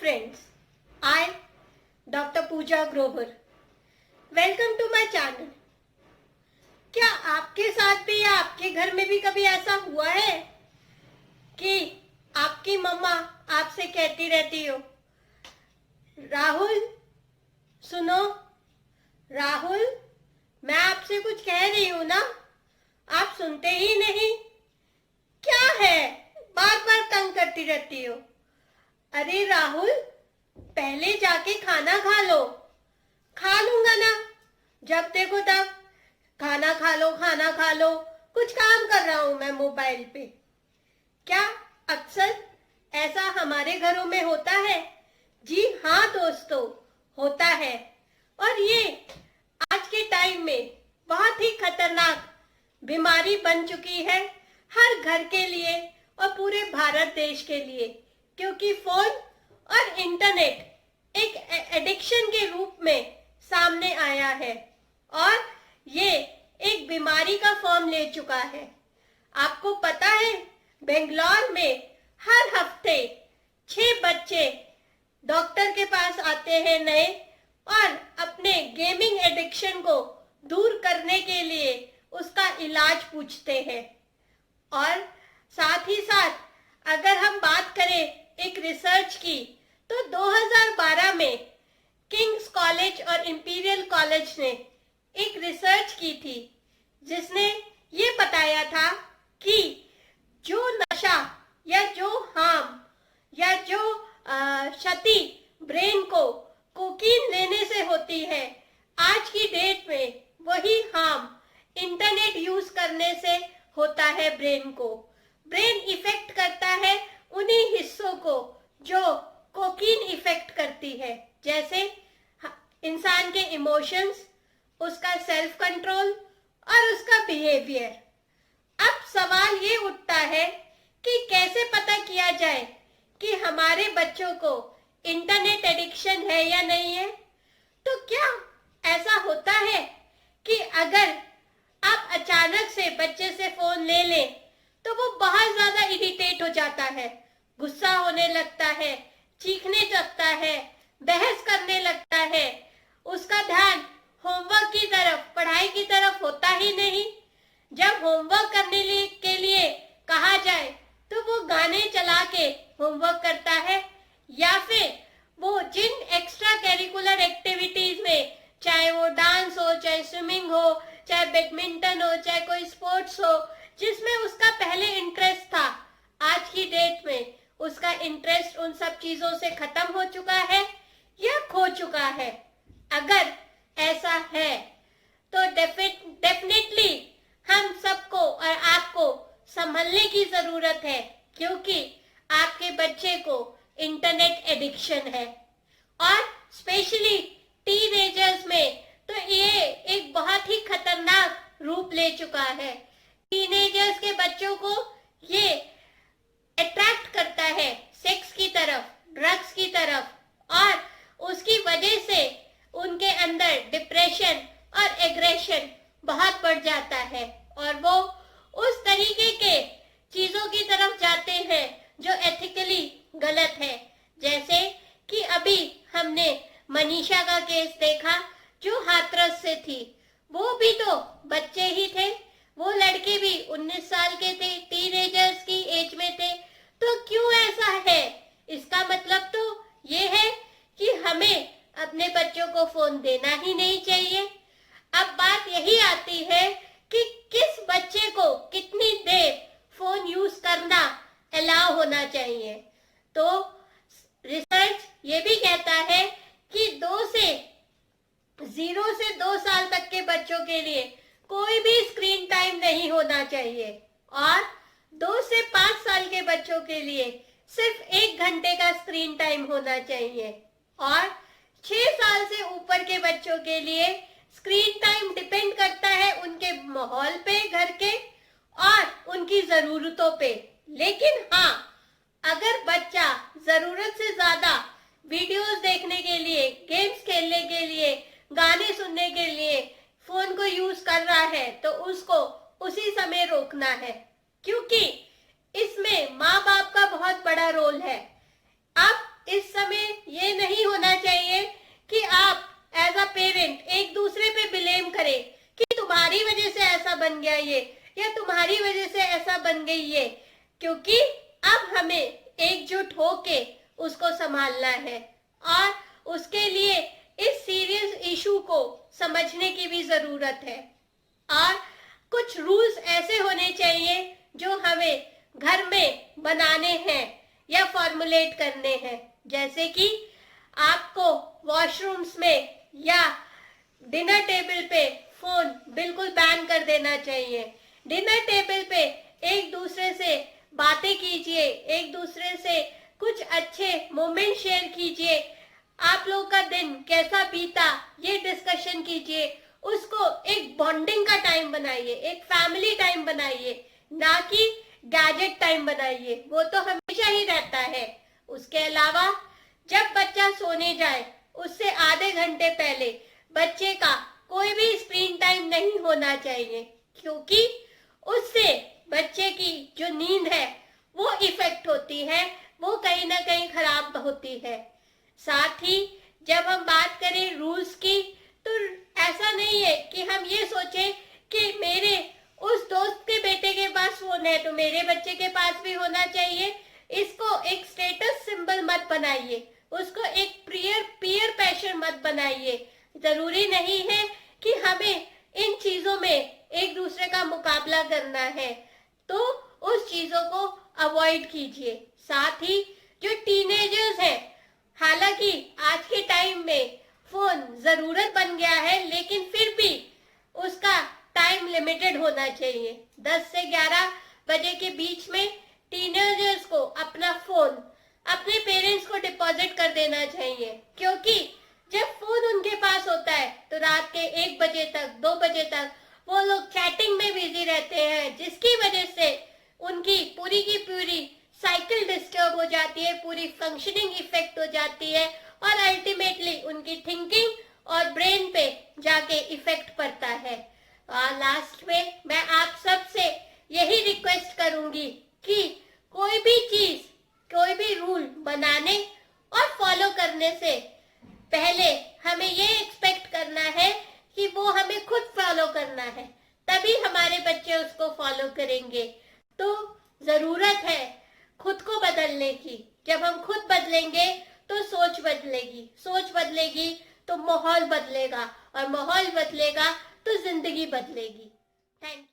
friends, I, Dr. Pooja Grover, welcome to my channel. क्या आपके साथ भी या आपके घर में भी कभी ऐसा हुआ है कि आपकी मम्मा आपसे कहती रहती हो, राहुल सुनो, राहुल मैं आपसे कुछ कह रही हूं ना, आप सुनते ही नहीं, क्या है बार बार तंग करती रहती हो। अरे राहुल पहले जाके खाना खा लो। खा लूंगा ना, जब देखो तब खाना खा लो, खाना खा लो, कुछ काम कर रहा हूं मैं मोबाइल पे। क्या अक्सर ऐसा हमारे घरों में होता है? जी हाँ दोस्तों, होता है। और ये आज के टाइम में बहुत ही खतरनाक बीमारी बन चुकी है हर घर के लिए और पूरे भारत देश के लिए, क्योंकि फोन और इंटरनेट एक एडिक्शन के रूप में सामने आया है और ये एक बीमारी का फॉर्म ले चुका है। आपको पता है बेंगलोर में हर हफ्ते 6 बच्चे डॉक्टर के पास आते हैं नए और अपने गेमिंग एडिक्शन को दूर करने के लिए उसका इलाज पूछते हैं। और साथ ही साथ अगर हम बात करें एक रिसर्च की, तो 2012 में किंग्स कॉलेज और इंपीरियल कॉलेज ने एक रिसर्च की थी जिसने ये बताया था कि जो नशा या जो हार्म या जो क्षति ब्रेन को कोकीन लेने से होती है, आज की डेट में वही हार्म इंटरनेट यूज करने से होता है। ब्रेन इफेक्ट करता है उन्हीं हिस्सों को जो कोकीन इफेक्ट करती है, जैसे इंसान के इमोशंस, उसका सेल्फ कंट्रोल और उसका बिहेवियर। अब सवाल ये उठता है कि कैसे पता किया जाए कि हमारे बच्चों को इंटरनेट एडिक्शन है या नहीं है। तो क्या ऐसा होता है कि अगर आप अचानक से बच्चे से फोन ले लें तो वो बहुत ज्यादा इरिटेट हो जाता है, गुस्सा होने लगता है, चीखने लगता है, बहस करने लगता है, उसका ध्यान होमवर्क की तरफ, पढ़ाई की तरफ होता ही नहीं। जब होमवर्क करने के लिए कहा जाए तो वो गाने चला के होमवर्क करता है, या फिर वो जिन एक्स्ट्रा करिकुलर एक्टिविटीज में, चाहे वो डांस हो, चाहे स्विमिंग हो, चाहे बैडमिंटन हो, चाहे कोई स्पोर्ट्स हो, जिसमें उसका पहले इंटरेस्ट था, आज की डेट में उसका इंटरेस्ट उन सब चीजों से खत्म हो चुका है या खो चुका है। अगर ऐसा है तो डेफिनेटली हम सबको और आपको संभलने की जरूरत है, क्योंकि आपके बच्चे को इंटरनेट एडिक्शन है। और स्पेशली टीनेजर्स में तो ये एक बहुत ही खतरनाक रूप ले चुका है। टीनेजर्स के बच्चों को ये अट्रैक्ट करता है सेक्स की तरफ, ड्रग्स की तरफ, और उसकी वजह से उनके अंदर डिप्रेशन और एग्रेशन बहुत बढ़ जाता है और वो उस तरीके के चीजों की तरफ जाते हैं जो एथिकली गलत है। जैसे कि अभी हमने मनीषा का केस देखा जो हाथरस से थी, वो भी तो बच्चे ही थे, वो लड़के भी 19 साल के थे, टीनेजर्स की एज में थे। तो क्यों ऐसा है? इसका मतलब तो ये है कि हमें अपने बच्चों को फोन देना ही नहीं चाहिए। अब बात यही आती है कि किस बच्चे को कितनी देर फोन यूज करना अलाउ होना चाहिए। तो रिसर्च ये भी कहता है कि 0 से 2 साल तक के बच्चों के लिए कोई भी स्क्रीन टाइम नहीं होना चाहिए और 2 से 5 साल के बच्चों के लिए सिर्फ 1 घंटे का स्क्रीन टाइम होना चाहिए और 6 साल से ऊपर के बच्चों के लिए स्क्रीन टाइम डिपेंड करता है उनके माहौल पे, घर के, और उनकी जरूरतों पे। लेकिन हाँ, अगर बच्चा जरूरत से ज्यादा वीडियोस देखने के लिए, गेम्स खेलने के लिए, गाने सुनने के लिए फोन को यूज कर रहा है तो उसको उसी समय रोकना है, क्योंकि इसमें माँ बाप का बहुत बड़ा रोल है। अब इस समय क्योंकि अब हमें एकजुट होके उसको संभालना है और उसके लिए इस सीरियस इशू को समझने की भी जरूरत है। और कुछ रूल्स ऐसे होने चाहिए जो हमें घर में बनाने हैं या फॉर्मुलेट करने हैं, जैसे कि आपको वॉशरूम्स में या डिनर टेबल पे फोन बिल्कुल बैन कर देना चाहिए। डिनर टेबल पे एक दूसरे से बातें कीजिए, एक दूसरे से कुछ अच्छे मोमेंट शेयर कीजिए, आप लोग का दिन कैसा बीता ये डिस्कशन कीजिए, उसको एक बॉन्डिंग का टाइम बनाइए, एक फैमिली टाइम बनाइए, ना कि गैजेट टाइम बनाइए, वो तो हमेशा ही रहता है। उसके अलावा जब बच्चा सोने जाए उससे आधे घंटे पहले बच्चे का कोई भी स्क्रीन टाइम नहीं होना चाहिए, क्योंकि उससे बच्चे की जो नींद है वो इफेक्ट होती है, वो कहीं ना कहीं खराब होती है। साथ ही जब हम बात करें रूल्स की, तो ऐसा नहीं है कि हम ये सोचें कि मेरे उस दोस्त के बेटे के पास फोन है तो मेरे बच्चे के पास भी होना चाहिए। इसको एक स्टेटस सिंबल मत बनाइए, उसको एक पीयर प्रेशर मत बनाइए। जरूरी नहीं है कि हमें इन चीजों में एक दूसरे का मुकाबला करना है, तो उस चीजों को अवॉइड कीजिए। साथ ही जो टीनेजर्स हैं, हालांकि आज के टाइम में फोन जरूरत बन गया है, लेकिन फिर भी उसका टाइम लिमिटेड होना चाहिए। 10 से 11 बजे के बीच में टीनेजर्स को अपना फोन अपने पेरेंट्स को डिपॉजिट कर देना चाहिए, क्योंकि जब फोन उनके पास होता है तो रात के 1 बजे तक 2 बजे तक वो लोग चैटिंग में बिजी रहते हैं, जिसकी वजह से उनकी पूरी की पूरी साइकिल डिस्टर्ब हो जाती है, पूरी फंक्शनिंग इफेक्ट हो जाती है और अल्टीमेटली उनकी थिंकिंग और ब्रेन पे जाके इफेक्ट पड़ता है। लास्ट में मैं आप सब से यही रिक्वेस्ट करूंगी कि कोई भी चीज, कोई भी रूल बनाने और फॉलो करने से पहले हमें ये एक्सपेक्ट करना है कि वो हमें खुद फॉलो करना है, तभी हमारे बच्चे उसको फॉलो करेंगे। तो जरूरत है खुद को बदलने की। जब हम खुद बदलेंगे तो सोच बदलेगी, सोच बदलेगी तो माहौल बदलेगा, और माहौल बदलेगा तो जिंदगी बदलेगी। Thank you.